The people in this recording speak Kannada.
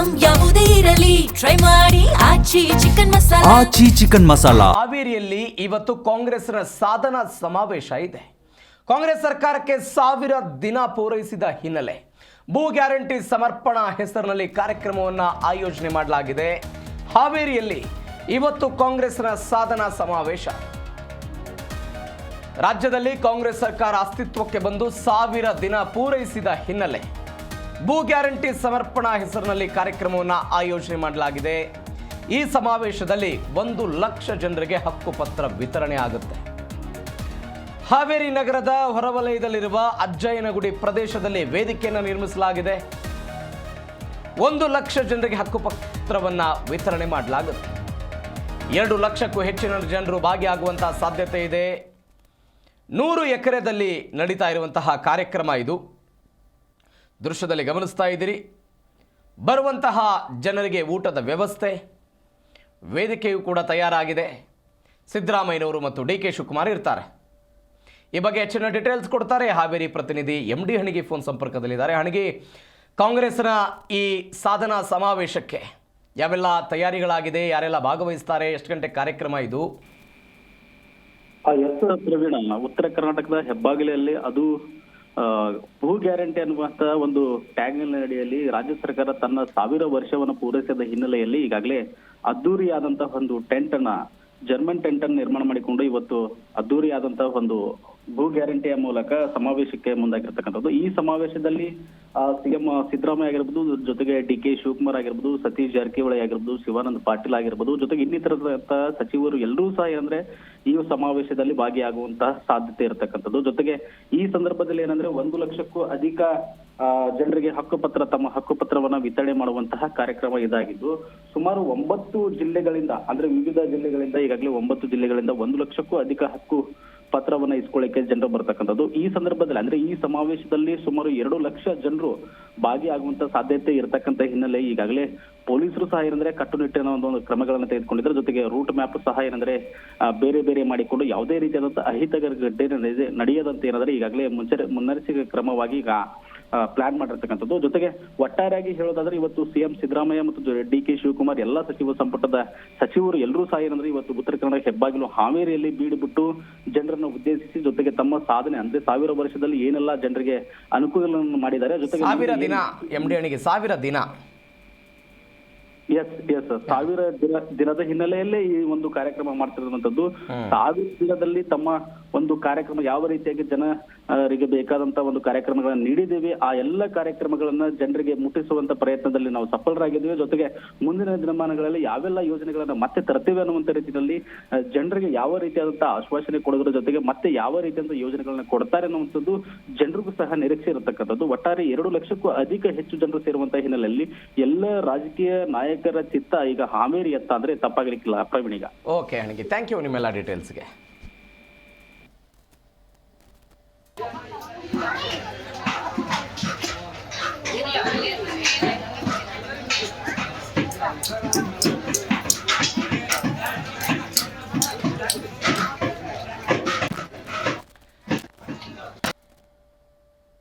ಐಟಂ ಯಾವುದೇ ಇರಲಿ ಟ್ರೈ ಮಾಡಿ ಆಚಿ ಚಿಕನ್ ಮಸಾಲಾ. ಹಾವೇರಿಯಲ್ಲಿ ಇವತ್ತು ಕಾಂಗ್ರೆಸ್ನ ಸಾಧನಾ ಸಮಾವೇಶ ಇದೆ. ಕಾಂಗ್ರೆಸ್ ಸರ್ಕಾರಕ್ಕೆ 1000 ದಿನ ಪೂರೈಸಿದ ಹಿನ್ನೆಲೆ ಭೂ ಗ್ಯಾರಂಟಿ ಸಮರ್ಪಣಾ ಹೆಸರಿನಲ್ಲಿ ಕಾರ್ಯಕ್ರಮವನ್ನು ಆಯೋಜನೆ ಮಾಡಲಾಗಿದೆ. ಹಾವೇರಿಯಲ್ಲಿ ಇವತ್ತು ಕಾಂಗ್ರೆಸ್ನ ಸಾಧನಾ ಸಮಾವೇಶ. ರಾಜ್ಯದಲ್ಲಿ ಕಾಂಗ್ರೆಸ್ ಸರ್ಕಾರ ಅಸ್ತಿತ್ವಕ್ಕೆ ಬಂದು 1000 ದಿನ ಪೂರೈಸಿದ ಹಿನ್ನೆಲೆ ಭೂ ಗ್ಯಾರಂಟಿ ಸಮರ್ಪಣಾ ಹೆಸರಿನಲ್ಲಿ ಕಾರ್ಯಕ್ರಮವನ್ನು ಆಯೋಜನೆ ಮಾಡಲಾಗಿದೆ. ಈ ಸಮಾವೇಶದಲ್ಲಿ 1 ಲಕ್ಷ ಜನರಿಗೆ ಹಕ್ಕುಪತ್ರ ವಿತರಣೆ ಆಗುತ್ತೆ. ಹಾವೇರಿ ನಗರದ ಹೊರವಲಯದಲ್ಲಿರುವ ಅಜ್ಜಯ್ಯನಗುಡಿ ಪ್ರದೇಶದಲ್ಲಿ ವೇದಿಕೆಯನ್ನು ನಿರ್ಮಿಸಲಾಗಿದೆ. 1 ಲಕ್ಷ ಜನರಿಗೆ ಹಕ್ಕುಪತ್ರವನ್ನು ವಿತರಣೆ ಮಾಡಲಾಗುತ್ತೆ. 2 ಲಕ್ಷಕ್ಕೂ ಹೆಚ್ಚಿನ ಜನರು ಭಾಗಿಯಾಗುವಂತಹ ಸಾಧ್ಯತೆ ಇದೆ. 100 ಎಕರೆದಲ್ಲಿ ನಡೀತಾ ಇರುವಂತಹ ಕಾರ್ಯಕ್ರಮ ಇದು. ದೃಶ್ಯದಲ್ಲಿ ಗಮನಿಸ್ತಾ ಇದ್ದೀರಿ. ಬರುವಂತಹ ಜನರಿಗೆ ಊಟದ ವ್ಯವಸ್ಥೆ, ವೇದಿಕೆಯೂ ಕೂಡ ತಯಾರಾಗಿದೆ. ಸಿದ್ದರಾಮಯ್ಯನವರು ಮತ್ತು ಡಿ.ಕೆ. ಶಿವಕುಮಾರ್ ಇರ್ತಾರೆ. ಈ ಬಗ್ಗೆ ಹೆಚ್ಚಿನ ಡೀಟೇಲ್ಸ್ ಕೊಡ್ತಾರೆ ಹಾವೇರಿ ಪ್ರತಿನಿಧಿ ಎಂ.ಡಿ. ಹಣಗಿ ಫೋನ್ ಸಂಪರ್ಕದಲ್ಲಿದ್ದಾರೆ. ಹಣಗಿ, ಕಾಂಗ್ರೆಸ್ನ ಈ ಸಾಧನಾ ಸಮಾವೇಶಕ್ಕೆ ಯಾವೆಲ್ಲ ತಯಾರಿಗಳಾಗಿದೆ, ಯಾರೆಲ್ಲ ಭಾಗವಹಿಸ್ತಾರೆ, ಎಷ್ಟು ಗಂಟೆ ಕಾರ್ಯಕ್ರಮ ಇದು? ಎಸ್ ಪ್ರವೀಣ, ಉತ್ತರ ಕರ್ನಾಟಕದ ಹೆಬ್ಬಾಗಿಲಲ್ಲಿ ಅದು ಭೂ ಗ್ಯಾರಂಟಿ ಅನ್ನುವಂತ ಒಂದು ಟ್ಯಾಗ್ನ ಅಡಿಯಲ್ಲಿ ರಾಜ್ಯ ಸರ್ಕಾರ ತನ್ನ 1000 ವರ್ಷವನ್ನು ಪೂರೈಸಿದ ಹಿನ್ನೆಲೆಯಲ್ಲಿ ಈಗಾಗಲೇ ಅದ್ದೂರಿಯಾದಂತಹ ಒಂದು ಜರ್ಮನ್ ಟೆಂಟ್ ಅನ್ನು ನಿರ್ಮಾಣ ಮಾಡಿಕೊಂಡು ಇವತ್ತು ಅದ್ದೂರಿಯಾದಂತಹ ಒಂದು ಭೂ ಗ್ಯಾರಂಟಿಯ ಮೂಲಕ ಸಮಾವೇಶಕ್ಕೆ ಮುಂದಾಗಿರ್ತಕ್ಕಂಥದ್ದು. ಈ ಸಮಾವೇಶದಲ್ಲಿ ಸಿಎಂ ಸಿದ್ದರಾಮಯ್ಯ ಆಗಿರ್ಬೋದು, ಜೊತೆಗೆ ಡಿ.ಕೆ. ಶಿವಕುಮಾರ್ ಆಗಿರ್ಬೋದು, ಸತೀಶ್ ಜಾರಕಿಹೊಳಿ ಆಗಿರ್ಬೋದು, ಶಿವಾನಂದ ಪಾಟೀಲ್ ಆಗಿರ್ಬೋದು, ಜೊತೆಗೆ ಇನ್ನಿತರ ಸಚಿವರು ಎಲ್ಲರೂ ಸಹ ಏನಂದ್ರೆ ಈ ಸಮಾವೇಶದಲ್ಲಿ ಭಾಗಿಯಾಗುವಂತಹ ಸಾಧ್ಯತೆ ಇರತಕ್ಕಂಥದ್ದು. ಜೊತೆಗೆ ಈ ಸಂದರ್ಭದಲ್ಲಿ ಏನಂದ್ರೆ 1 ಲಕ್ಷಕ್ಕೂ ಅಧಿಕ ಜನರಿಗೆ ತಮ್ಮ ಹಕ್ಕುಪತ್ರವನ್ನ ವಿತರಣೆ ಮಾಡುವಂತಹ ಕಾರ್ಯಕ್ರಮ ಇದಾಗಿದ್ದು, ಸುಮಾರು 9 ಜಿಲ್ಲೆಗಳಿಂದ ಅಂದ್ರೆ ವಿವಿಧ ಜಿಲ್ಲೆಗಳಿಂದ ಈಗಾಗಲೇ 9 ಜಿಲ್ಲೆಗಳಿಂದ 1 ಲಕ್ಷಕ್ಕೂ ಅಧಿಕ ಹಕ್ಕು ಪತ್ರವನ್ನ ಇಸ್ಕೊಳ್ಳಿಕ್ಕೆ ಜನರು ಬರ್ತಕ್ಕಂಥದ್ದು. ಈ ಸಂದರ್ಭದಲ್ಲಿ ಅಂದ್ರೆ ಈ ಸಮಾವೇಶದಲ್ಲಿ ಸುಮಾರು 2 ಲಕ್ಷ ಜನರು ಭಾಗಿಯಾಗುವಂತ ಸಾಧ್ಯತೆ ಇರತಕ್ಕಂತ ಹಿನ್ನೆಲೆ ಈಗಾಗಲೇ ಪೊಲೀಸರು ಸಹ ಏನಂದ್ರೆ ಕಟ್ಟುನಿಟ್ಟಿನ ಒಂದು ಕ್ರಮಗಳನ್ನ ತೆಗೆದುಕೊಂಡಿದ್ದಾರೆ. ಜೊತೆಗೆ ರೂಟ್ ಮ್ಯಾಪ್ ಸಹ ಏನಂದ್ರೆ ಬೇರೆ ಮಾಡಿಕೊಂಡು ಯಾವುದೇ ರೀತಿಯಾದಂತಹ ಅಹಿತಕರ ಘಟನೆ ನಡೆಯದಂತೆ ಏನಂದ್ರೆ ಈಗಾಗಲೇ ಮುನ್ನೆಚ್ಚರಿಕೆ ಕ್ರಮವಾಗಿ ಈಗ ಪ್ಲಾನ್ ಮಾಡಿರ್ತಕ್ಕಂಥದ್ದು. ಜೊತೆಗೆ ಒಟ್ಟಾರೆಯಾಗಿ ಹೇಳೋದಾದ್ರೆ ಇವತ್ತು ಸಿಎಂ ಸಿದ್ದರಾಮಯ್ಯ ಮತ್ತು ಡಿ.ಕೆ. ಶಿವಕುಮಾರ್ ಎಲ್ಲಾ ಸಚಿವ ಸಂಪುಟದ ಸಚಿವರು ಎಲ್ಲರೂ ಸಹ ಏನಂದ್ರೆ ಇವತ್ತು ಉತ್ತರ ಕನ್ನಡ ಹೆಬ್ಬಾಗಿಲು ಹಾವೇರಿಯಲ್ಲಿ ಬೀಡುಬಿಟ್ಟು ಜನರನ್ನು ಉದ್ದೇಶಿಸಿ ಜೊತೆಗೆ ತಮ್ಮ ಸಾಧನೆ ಅಂದ್ರೆ 1000 ವರ್ಷದಲ್ಲಿ ಏನೆಲ್ಲ ಜನರಿಗೆ ಅನುಕೂಲವನ್ನು ಮಾಡಿದ್ದಾರೆ, ಜೊತೆಗೆ 1000 ದಿನ ಎಂ.ಡಿ. ಹಣಿಗೆ 1000 ದಿನ ಎಸ್ 1000 ದಿನದ ಹಿನ್ನೆಲೆಯಲ್ಲೇ ಈ ಒಂದು ಕಾರ್ಯಕ್ರಮ ಮಾಡ್ತಿರುವಂತದ್ದು. 1000 ದಿನದಲ್ಲಿ ತಮ್ಮ ಒಂದು ಕಾರ್ಯಕ್ರಮ ಯಾವ ರೀತಿಯಾಗಿ ಜನರಿಗೆ ಬೇಕಾದಂತ ಒಂದು ಕಾರ್ಯಕ್ರಮಗಳನ್ನ ನೀಡಿದ್ದೇವೆ, ಆ ಎಲ್ಲ ಕಾರ್ಯಕ್ರಮಗಳನ್ನ ಜನರಿಗೆ ಮುಟ್ಟಿಸುವಂತ ಪ್ರಯತ್ನದಲ್ಲಿ ನಾವು ಸಫಲರಾಗಿದ್ದೇವೆ. ಜೊತೆಗೆ ಮುಂದಿನ ದಿನಮಾನಗಳಲ್ಲಿ ಯಾವೆಲ್ಲ ಯೋಜನೆಗಳನ್ನ ಮತ್ತೆ ತರ್ತೇವೆ ಅನ್ನುವಂತ ರೀತಿಯಲ್ಲಿ ಜನರಿಗೆ ಯಾವ ರೀತಿಯಾದಂತಹ ಆಶ್ವಾಸನೆ ಕೊಡೋದ್ರ ಜೊತೆಗೆ ಮತ್ತೆ ಯಾವ ರೀತಿಯಾದ ಯೋಜನೆಗಳನ್ನ ಕೊಡ್ತಾರೆ ಅನ್ನುವಂಥದ್ದು ಜನರಿಗೂ ಸಹ ನಿರೀಕ್ಷೆ ಇರತಕ್ಕಂಥದ್ದು. ಒಟ್ಟಾರೆ 2 ಲಕ್ಷಕ್ಕೂ ಹೆಚ್ಚು ಜನರು ಸೇರುವಂತಹ ಹಿನ್ನೆಲೆಯಲ್ಲಿ ಎಲ್ಲ ರಾಜಕೀಯ ನಾಯಕರ ಚಿತ್ತ ಈಗ ಹಾವೇರಿ ಎತ್ತ ಅಂದ್ರೆ ತಪ್ಪಾಗಲಿಕ್ಕಿಲ್ಲ ಪ್ರವೀಣಿಗ. ಓಕೆ ಹಣಿಗೆ, ಥ್ಯಾಂಕ್ ಯು ನಿಮ್ಮೆಲ್ಲ ಡೀಟೇಲ್ಸ್ಗೆ.